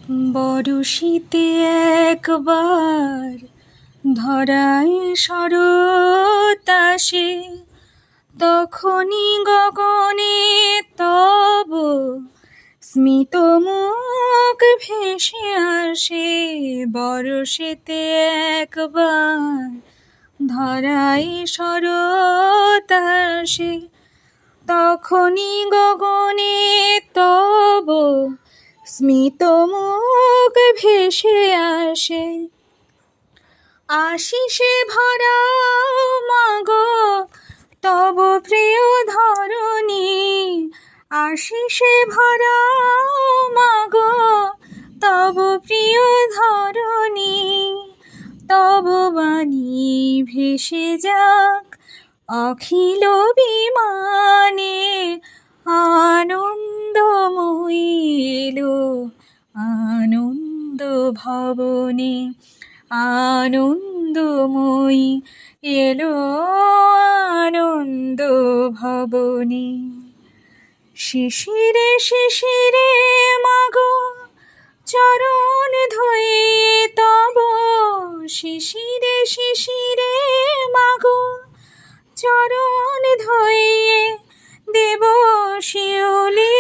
বরশিতে একবার ধরায় শরৎ আসে, তখনই গগনে তব স্মিত মুখ ভেসে আসে। বরশিতে একবার ধরায় শরৎ আসে, তখনই গগনে তব স্মিত মুখ ভেসে আসে। আশিসে ভরাও মাগো তব প্রিয় ধরণী, আশিসে ভরাও মাগো তব প্রিয় ধরণী। তব বাণী ভেসে যাক অখিল বিমানে, আনন্দময়ী এলো আনন্দ ভবনে, আনন্দময়ী এলো আনন্দ ভবনে। শিশিরে শিশিরে মাগো চরণ ধুইয়ে তব, শিশিরে শিশিরে মাগো চরণ ধুইয়ে দেব শিউলি